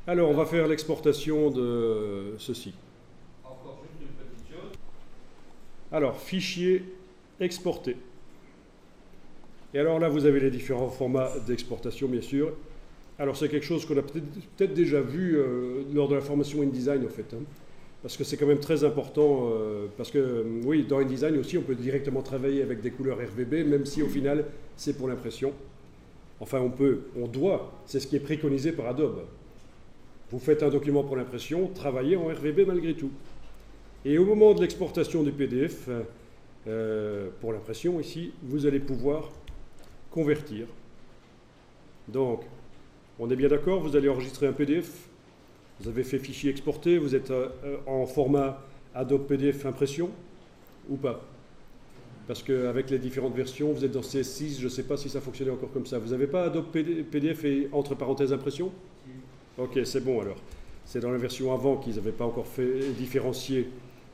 Alors, on va faire l'exportation de ceci. Encore juste une petite chose. Alors, fichier exporté. Et alors là, vous avez les différents formats d'exportation, bien sûr. Alors, c'est quelque chose qu'on a peut-être déjà vu lors de la formation InDesign, en fait. Parce que c'est quand même très important. Parce que, oui, dans InDesign aussi, on peut directement travailler avec des couleurs RVB, même si au final, c'est pour l'impression. Enfin, on doit. C'est ce qui est préconisé par Adobe. Vous faites un document pour l'impression, travaillez en RVB malgré tout. Et au moment de l'exportation du PDF, pour l'impression ici, vous allez pouvoir convertir. Donc, on est bien d'accord, vous allez enregistrer un PDF, vous avez fait fichier exporté, vous êtes en format Adobe PDF impression ou pas? Parce qu'avec les différentes versions, vous êtes dans CS6, je ne sais pas si ça fonctionnait encore comme ça. Vous n'avez pas Adobe PDF et entre parenthèses impression? Ok, c'est bon alors. C'est dans la version avant qu'ils n'avaient pas encore fait différencier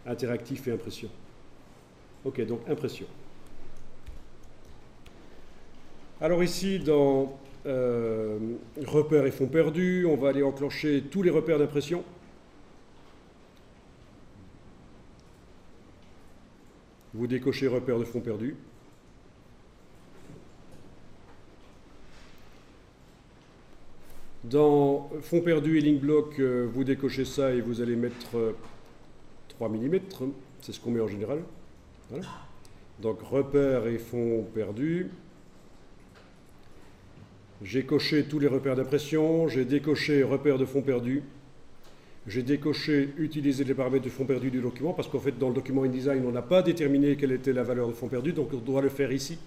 interactif et impression. Ok, donc impression. Alors ici, dans repères et fonds perdus, on va aller enclencher tous les repères d'impression. Vous décochez repères de fonds perdus. Dans fonds perdus et link block, vous décochez ça et vous allez mettre 3 mm. C'est ce qu'on met en général. Voilà. Donc repères et fonds perdus. J'ai coché tous les repères d'impression. J'ai décoché repères de fonds perdus. J'ai décoché utiliser les paramètres de fonds perdus du document parce qu'en fait dans le document InDesign on n'a pas déterminé quelle était la valeur de fonds perdus, donc on doit le faire ici.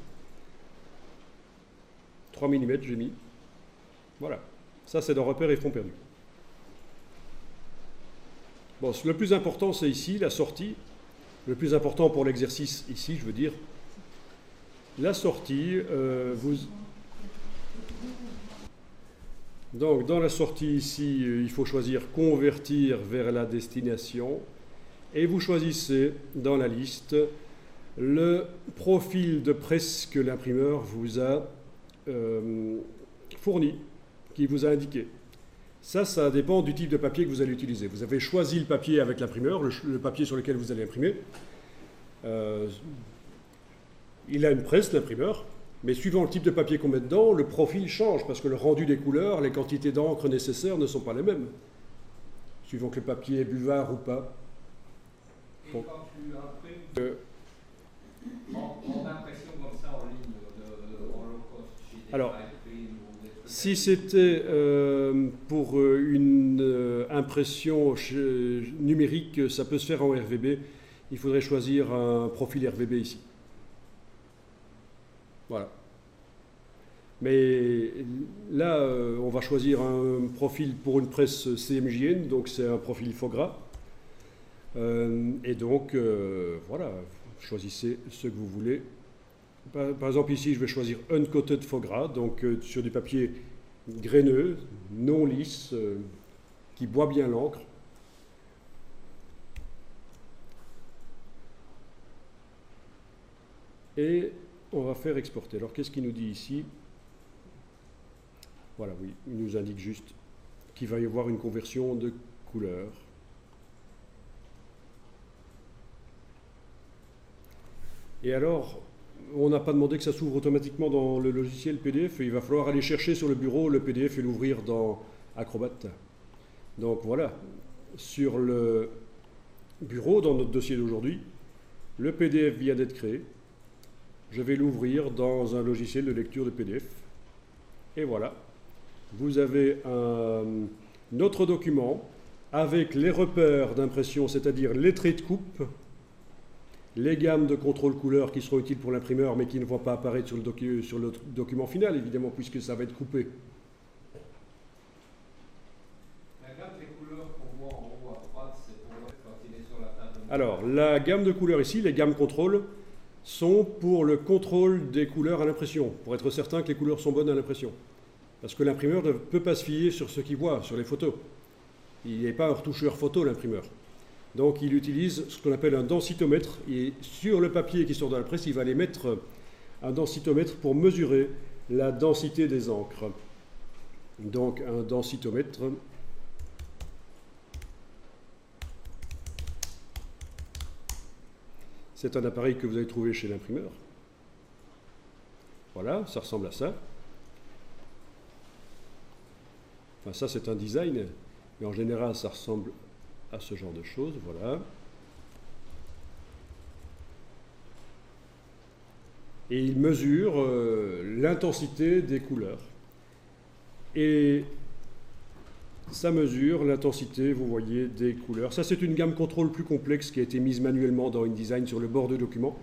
3 mm j'ai mis. Voilà. Ça, c'est dans repères et fonds perdus. Bon, le plus important, c'est ici, la sortie. Le plus important pour l'exercice ici, je veux dire. La sortie, Donc, dans la sortie ici, il faut choisir convertir vers la destination. Et vous choisissez dans la liste le profil de presse que l'imprimeur vous a fourni, qui vous a indiqué. Ça dépend du type de papier que vous allez utiliser. Vous avez choisi le papier avec l'imprimeur, le papier sur lequel vous allez imprimer. Il a une presse, l'imprimeur, mais suivant le type de papier qu'on met dedans, le profil change, parce que le rendu des couleurs, les quantités d'encre nécessaires ne sont pas les mêmes, suivant que le papier est buvard ou pas. Et bon. Quand tu imprimes en impression comme ça en ligne, en low cost, alors, si c'était pour une impression numérique, ça peut se faire en RVB. Il faudrait choisir un profil RVB ici. Voilà. Mais là, on va choisir un profil pour une presse CMJN, donc c'est un profil faux gras. Et donc, voilà, choisissez ce que vous voulez. Par exemple, ici, je vais choisir uncoated faux gras, donc sur du papier graineux, non lisse, qui boit bien l'encre. Et on va faire exporter. Alors, qu'est-ce qu'il nous dit ici? Voilà, oui, il nous indique juste qu'il va y avoir une conversion de couleur. Et alors, on n'a pas demandé que ça s'ouvre automatiquement dans le logiciel PDF, et il va falloir aller chercher sur le bureau le PDF et l'ouvrir dans Acrobat. Donc voilà, sur le bureau, dans notre dossier d'aujourd'hui, le PDF vient d'être créé. Je vais l'ouvrir dans un logiciel de lecture de PDF. Et voilà, vous avez un autre document avec les repères d'impression, c'est-à-dire les traits de coupe, les gammes de contrôle couleur qui seront utiles pour l'imprimeur mais qui ne vont pas apparaître sur le document final, évidemment, puisque ça va être coupé. La gamme des couleurs qu'on voit en haut à droite, c'est pour quand il est sur la table. Alors, la gamme de couleurs ici, les gammes contrôle, sont pour le contrôle des couleurs à l'impression, pour être certain que les couleurs sont bonnes à l'impression. Parce que l'imprimeur ne peut pas se fier sur ce qu'il voit, sur les photos. Il n'est pas un retoucheur photo, l'imprimeur. Donc il utilise ce qu'on appelle un densitomètre, et sur le papier qui sort de la presse, il va aller mettre un densitomètre pour mesurer la densité des encres. Donc un densitomètre, C'est un appareil que vous allez trouver chez l'imprimeur. Voilà, ça ressemble à ça. Enfin, ça, c'est un design, mais en général, ça ressemble à ce genre de choses. Voilà. Et il mesure l'intensité des couleurs. Et ça mesure l'intensité, vous voyez, des couleurs. Ça, c'est une gamme contrôle plus complexe qui a été mise manuellement dans InDesign sur le bord de document.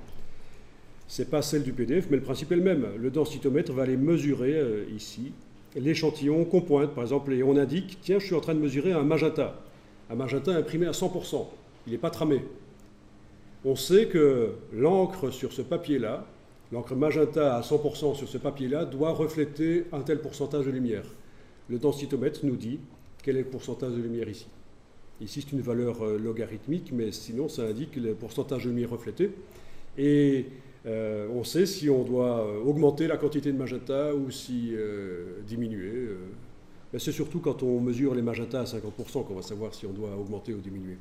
Ce n'est pas celle du PDF, mais le principe est le même. Le densitomètre va aller mesurer ici l'échantillon qu'on pointe, par exemple, et on indique, tiens, je suis en train de mesurer un magenta. Un magenta imprimé à 100%. Il n'est pas tramé. On sait que l'encre sur ce papier-là, l'encre magenta à 100% sur ce papier-là, doit refléter un tel pourcentage de lumière. Le densitomètre nous dit quel est le pourcentage de lumière ici. Ici, c'est une valeur logarithmique, mais sinon, ça indique le pourcentage de lumière reflété. Et on sait si on doit augmenter la quantité de magenta ou si diminuer. Mais c'est surtout quand on mesure les magentas à 50% qu'on va savoir si on doit augmenter ou diminuer.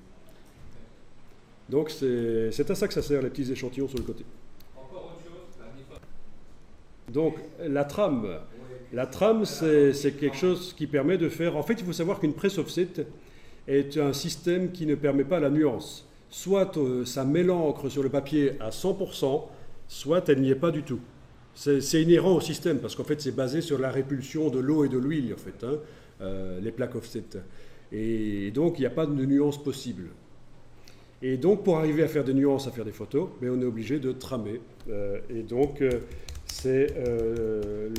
Donc, c'est à ça que ça sert, les petits échantillons sur le côté. Encore autre chose, donc, la trame. La trame, c'est quelque chose qui permet de faire... En fait, il faut savoir qu'une presse offset est un système qui ne permet pas la nuance. Soit ça met l'encre sur le papier à 100%, soit elle n'y est pas du tout. C'est inhérent au système, parce qu'en fait, c'est basé sur la répulsion de l'eau et de l'huile, en fait, hein, les plaques offset. Et donc, il n'y a pas de nuance possible. Et donc, pour arriver à faire des nuances, à faire des photos, mais on est obligé de tramer. Et donc... c'est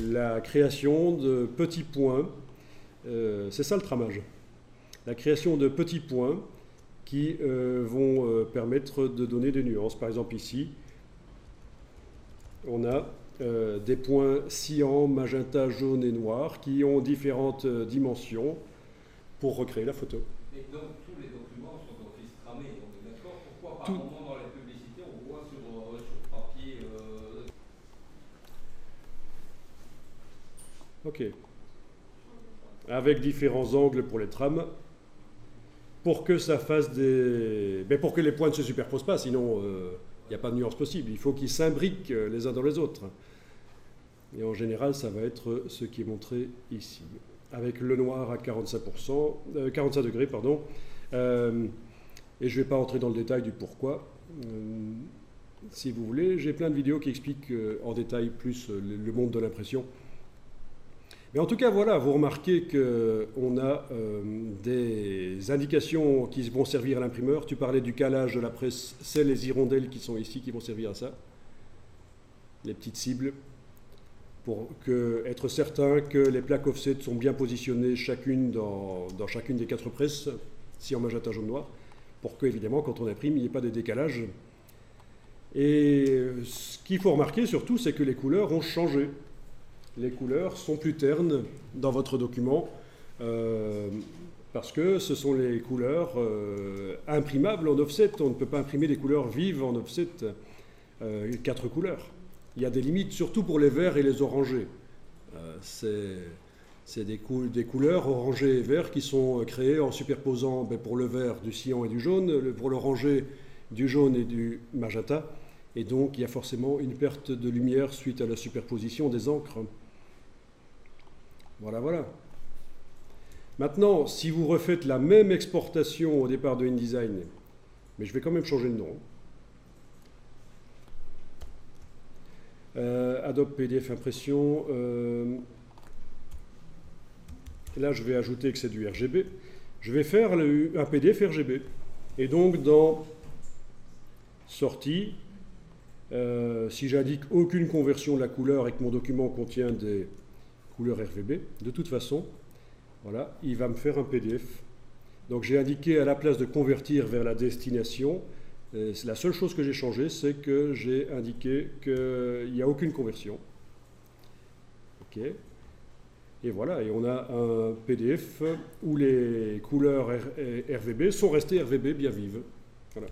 la création de petits points, c'est ça le tramage, la création de petits points qui vont permettre de donner des nuances. Par exemple ici, on a des points cyan, magenta, jaune et noir qui ont différentes dimensions pour recréer la photo. Et donc tous les documents sont d'office tramés, on est d'accord? Pourquoi par moment dans les publicités on voit sur papier Ok. Avec différents angles pour les trames, pour que ça fasse des... Mais pour que les points ne se superposent pas, sinon il n'y a pas de nuance possible. Il faut qu'ils s'imbriquent les uns dans les autres. Et en général, ça va être ce qui est montré ici, avec le noir à 45%, 45 degrés, pardon. Et je ne vais pas entrer dans le détail du pourquoi. Si vous voulez, j'ai plein de vidéos qui expliquent en détail plus le monde de l'impression. Mais en tout cas, voilà, vous remarquez qu'on a des indications qui vont servir à l'imprimeur. Tu parlais du calage de la presse, c'est les hirondelles qui sont ici qui vont servir à ça. Les petites cibles, pour être certain que les plaques offset sont bien positionnées chacune dans chacune des 4 presses, si en magenta, jaune, noir, pour que, évidemment, quand on imprime, il n'y ait pas de décalage. Et ce qu'il faut remarquer surtout, c'est que les couleurs ont changé. Les couleurs sont plus ternes dans votre document parce que ce sont les couleurs imprimables en offset. On ne peut pas imprimer des couleurs vives en offset, 4 couleurs. Il y a des limites, surtout pour les verts et les orangés. C'est des couleurs orangées et verts qui sont créées en superposant pour le vert du cyan et du jaune, pour l'orangé du jaune et du magenta. Et donc il y a forcément une perte de lumière suite à la superposition des encres. Voilà, voilà. Maintenant, si vous refaites la même exportation au départ de InDesign, mais je vais quand même changer le nom. Adobe PDF Impression. Là, je vais ajouter que c'est du RGB. Je vais faire un PDF RGB. Et donc, dans Sortie, si j'indique aucune conversion de la couleur et que mon document contient des couleurs RGB, de toute façon, voilà, il va me faire un PDF. Donc j'ai indiqué à la place de convertir vers la destination, la seule chose que j'ai changé, c'est que j'ai indiqué qu'il n'y a aucune conversion. OK. Et voilà, et on a un PDF où les couleurs RGB sont restées RGB bien vives. Voilà.